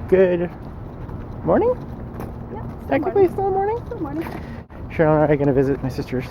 Good morning? Yeah, Technically still morning? Good morning. Cheryl and I are going to visit my sisters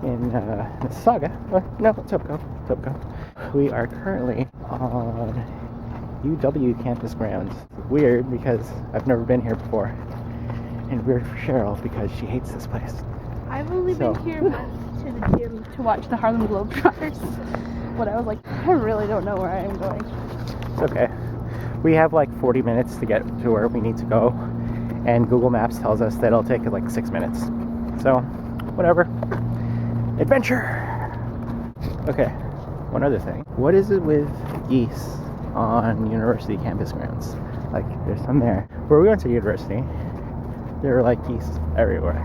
in Mississauga. No, Topico. We are currently on UW campus grounds. It's weird because I've never been here before. And weird for Cheryl because she hates this place. I've only been here once to the gym to watch the Harlem Globetrotters. But I was like, I really don't know where I am going. It's okay. We have like 40 minutes to get to where we need to go. And Google Maps tells us that it'll take like 6 minutes. So, whatever. Adventure! Okay, one other thing. What is it with geese on university campus grounds? Like, there's some there. Where we went to university, there were like geese everywhere.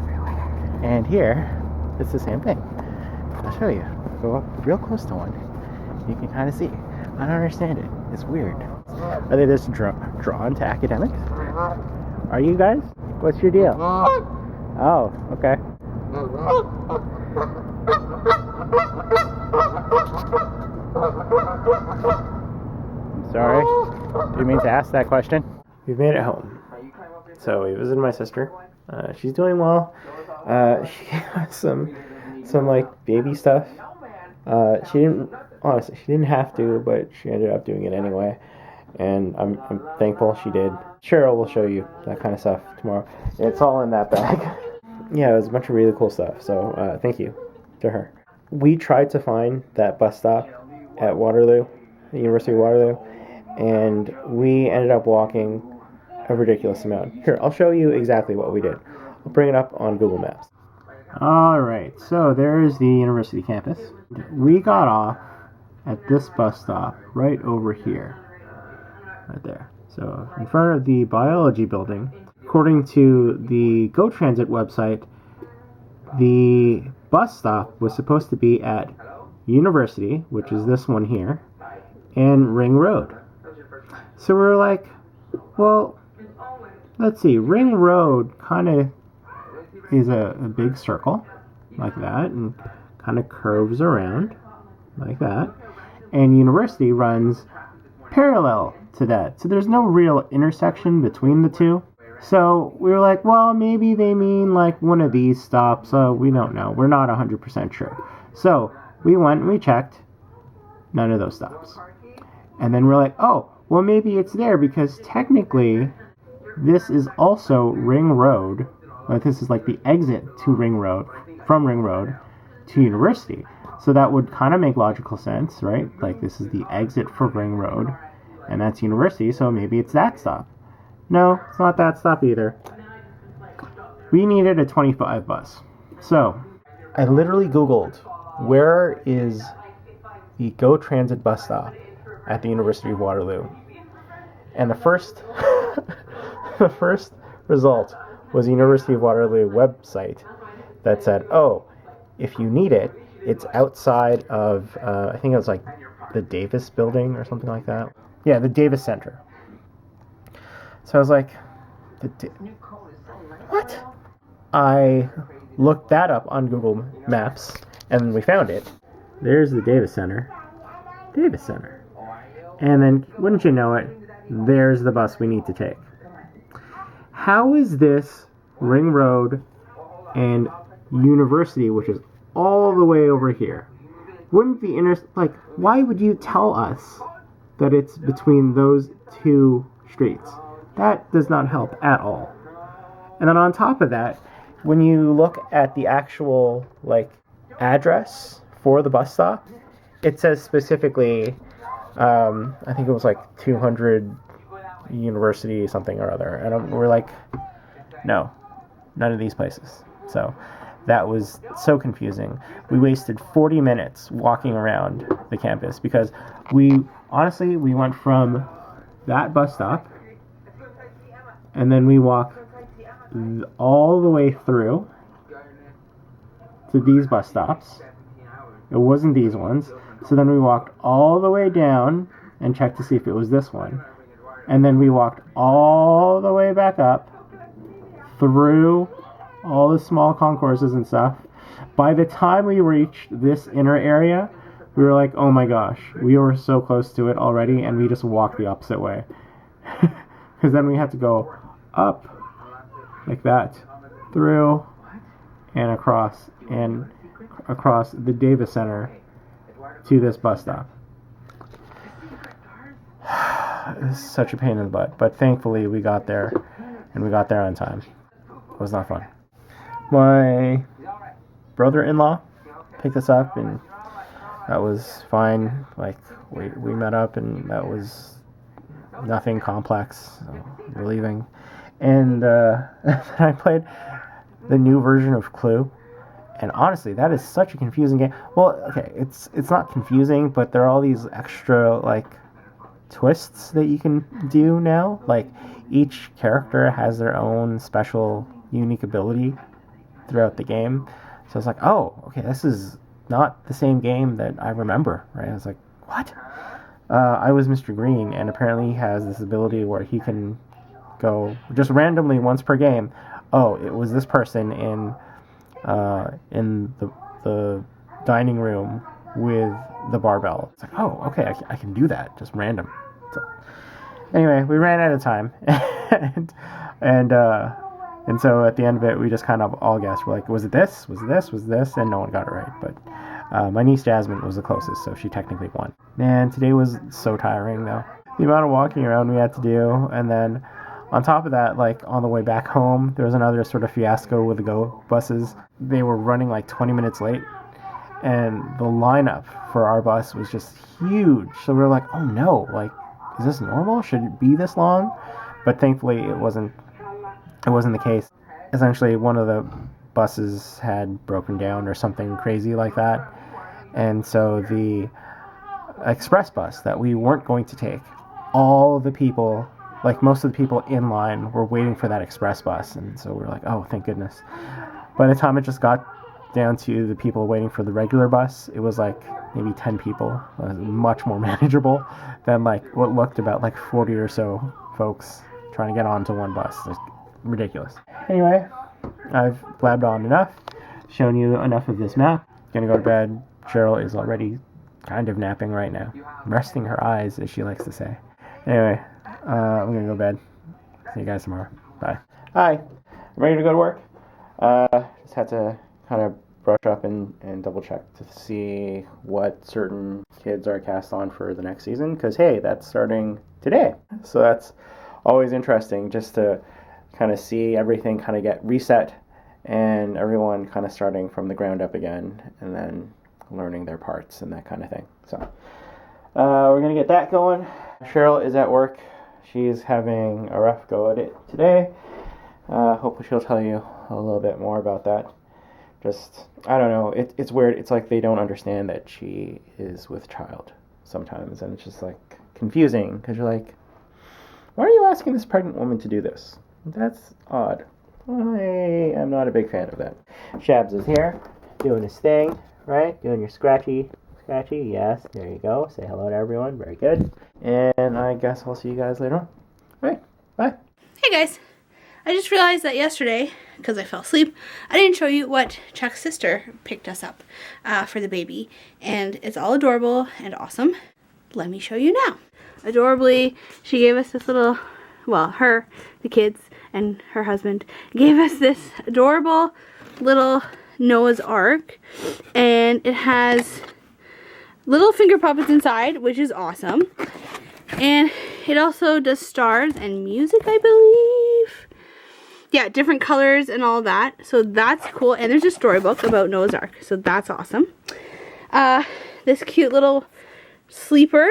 And here, it's the same thing. I'll show you. Go up real close to one. You can kind of see. I don't understand it. It's weird. Are they just drawn to academics? Are you guys? What's your deal? Oh, okay. I'm sorry. Didn't mean to ask that question. We've made it home. So we visited my sister. She's doing well. She has some like baby stuff. She didn't have to, but she ended up doing it anyway. And I'm thankful she did. Cheryl will show you that kind of stuff tomorrow. It's all in that bag. Yeah, it was a bunch of really cool stuff. So thank you to her. We tried to find that bus stop at Waterloo, the University of Waterloo, and we ended up walking a ridiculous amount. Here, I'll show you exactly what we did. I'll bring it up on Google Maps. Alright, so there's the university campus. We got off at this bus stop right over here. Right there. So in front of the biology building, according to the Go Transit website, the bus stop was supposed to be at University, which is this one here, and Ring Road. So we were like, well, let's see, Ring Road kind of is a big circle like that and kind of curves around like that, and University runs parallel to that. So there's no real intersection between the two. So we were like, well, maybe they mean like one of these stops. We don't know. We're not 100% sure. So we went and we checked. None of those stops. And then we're like, oh, well, maybe it's there because technically this is also Ring Road. Like this is like the exit to Ring Road, from Ring Road to University. So that would kind of make logical sense, right? Like this is the exit for Ring Road, and that's University, so maybe it's that stop. No, it's not that stop either. We needed a 25 bus. So I literally Googled, where is the Go Transit bus stop at the University of Waterloo? And the first result was the University of Waterloo website that said, oh, if you need it, it's outside of, I think it was like the Davis building or something like that. Yeah, the Davis Center. So I was like, what? I looked that up on Google Maps, and we found it. There's the Davis Center. Davis Center. And then, wouldn't you know it, there's the bus we need to take. How is this Ring Road and University, which is all the way over here? Wouldn't the why would you tell us that it's between those two streets? That does not help at all. And then on top of that, when you look at the actual address for the bus stop, it says specifically, I think it was like 200 University something or other. And we're like, no, none of these places. So that was so confusing. We wasted 40 minutes walking around the campus because we went from that bus stop and then we walked all the way through to these bus stops. It wasn't these ones. So then we walked all the way down and checked to see if it was this one. And then we walked all the way back up through all the small concourses and stuff. By the time we reached this inner area, we were like, oh my gosh, we were so close to it already, and we just walked the opposite way. because then we had to go up like that, through and across the Davis Center to this bus stop. It was such a pain in the butt, but thankfully we got there, and we got there on time. It was not fun. My brother-in-law picked us up, and that was fine. Like, we met up, and that was nothing complex. So we're leaving. And I played the new version of Clue. And honestly, that is such a confusing game. Well, okay, it's not confusing, but there are all these extra, like, twists that you can do now. Like, each character has their own special, unique ability throughout the game. So it's like, oh, okay, this is not the same game that I remember, right? I was like, what? I was Mr. Green, and apparently he has this ability where he can go just randomly once per game. Oh, it was this person in the dining room with the barbell. It's like, oh, okay, I can do that, just random. So, anyway, we ran out of time, and so at the end of it, we just kind of all guessed. We're like, was it this? Was this? Was this? And no one got it right. But my niece Jasmine was the closest, so she technically won. Man, today was so tiring, though. The amount of walking around we had to do, and then on top of that, like, on the way back home, there was another sort of fiasco with the Go buses. They were running like 20 minutes late, and the lineup for our bus was just huge. So we were like, oh no, like, is this normal? Should it be this long? But thankfully it wasn't the case. Essentially, one of the buses had broken down or something crazy like that. And so the express bus that we weren't going to take, all the people, like most of the people in line, were waiting for that express bus. And so we were like, oh, thank goodness. By the time it just got down to the people waiting for the regular bus, it was like maybe 10 people. It was much more manageable than like what looked about like 40 or so folks trying to get onto one bus. It's ridiculous. Anyway, I've blabbed on enough, shown you enough of this map. Gonna go to bed. Cheryl is already kind of napping right now, resting her eyes, as she likes to say. Anyway, I'm gonna go to bed. See you guys tomorrow. Bye. Hi. Ready to go to work? Just had to kind of brush up and double check to see what certain kids are cast on for the next season, because hey, that's starting today. So that's always interesting, just to kind of see everything kind of get reset and everyone kind of starting from the ground up again, and then learning their parts and that kind of thing. So we're gonna get that going. Cheryl is at work. She's having a rough go at it today. Hopefully she'll tell you a little bit more about that. Just, I don't know, it's weird. It's like they don't understand that she is with child sometimes, and it's just like confusing, because you're like, why are you asking this pregnant woman to do this? That's odd. I am not a big fan of that. Shabs is here, doing his thing, right? Doing your scratchy, yes, there you go. Say hello to everyone, very good. And I guess I'll see you guys later on. All right, bye. Hey guys, I just realized that yesterday, because I fell asleep, I didn't show you what Chuck's sister picked us up for the baby. And it's all adorable and awesome. Let me show you now. Adorably, she gave us this little, well, the kids, and her husband gave us this adorable little Noah's Ark. And it has little finger puppets inside, which is awesome. And it also does stars and music, I believe. Yeah, different colors and all that. So that's cool. And there's a storybook about Noah's Ark. So that's awesome. This cute little sleeper.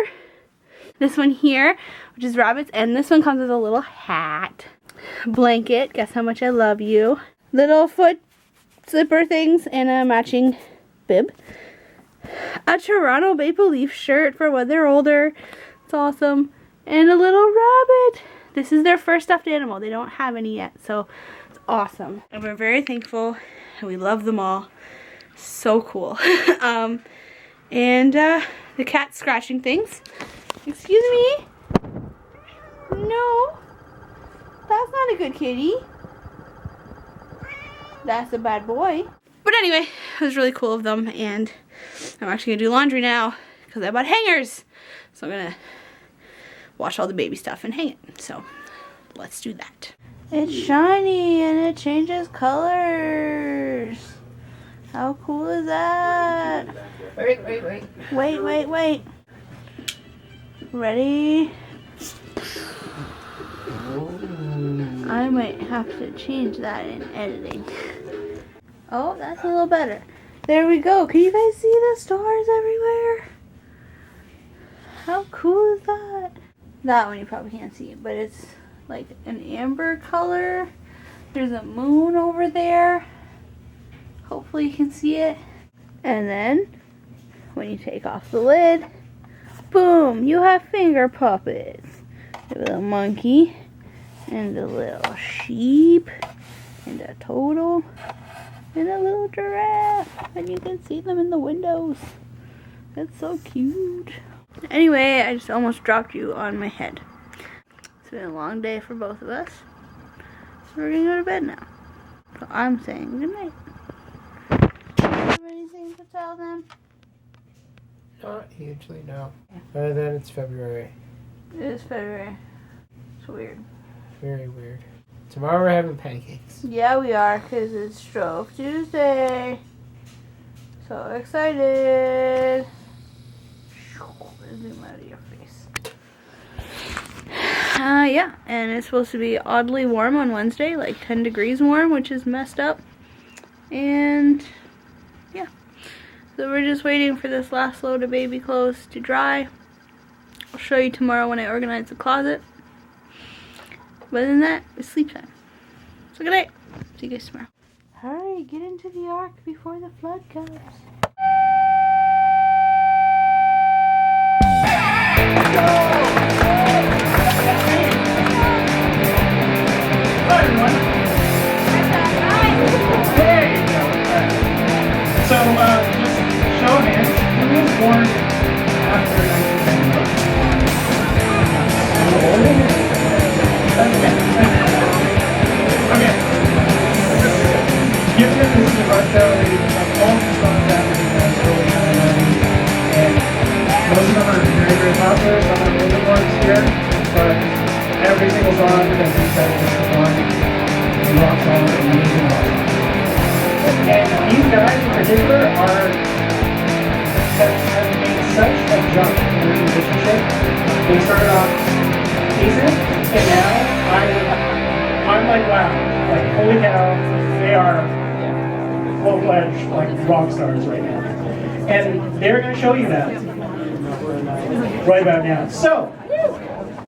This one here, which is rabbits. And this one comes with a little hat. Blanket. Guess how much I love you. Little foot slipper things and a matching bib. A Toronto Maple Leaf shirt for when they're older. It's awesome. And a little rabbit. This is their first stuffed animal. They don't have any yet, so it's awesome. And we're very thankful, and we love them all. So cool. And the cat scratching things. Excuse me? No. That's not a good kitty. That's a bad boy. But anyway, it was really cool of them, and I'm actually going to do laundry now because I bought hangers. So I'm going to wash all the baby stuff and hang it. So let's do that. It's shiny and it changes colors. How cool is that? Wait. Wait. Ready? I might have to change that in editing. Oh, that's a little better. There we go. Can you guys see the stars everywhere? How cool is that? That one you probably can't see, but it's like an amber color. There's a moon over there. Hopefully you can see it. And then when you take off the lid, boom, you have finger puppets. A little monkey and a little sheep and a turtle and a little giraffe. And you can see them in the windows. That's so cute. Anyway, I just almost dropped you on my head. It's been a long day for both of us. We're gonna go to bed now. So I'm saying good night. Do you have anything to tell them? Not hugely, no. Other than it's February. It is February. It's weird. Very weird. Tomorrow we're having pancakes. Yeah, we are, because it's Stroke Tuesday. So excited. Zoom out of your face. Yeah, and it's supposed to be oddly warm on Wednesday, like 10 degrees warm, which is messed up. And yeah, so we're just waiting for this last load of baby clothes to dry. I'll show you tomorrow when I organize the closet. But other than that, it's sleep time. So good night. See you guys tomorrow. Hurry, get into the ark before the flood comes. Hello everyone. Hey! So, just show of hands, who was born after 1970? Okay. Given that this is a art show, of all the songs that we have early 1990s, and most of them are very, very popular, some are a little bit more obscure, but every single song that we said is one rock song, amazing rock song. And these guys in particular have made such a jump in their musicianship. They started off decent, and now I'm like, wow, like holy cow, they are full-fledged like rock stars right now. And they're going to show you that right about now. So,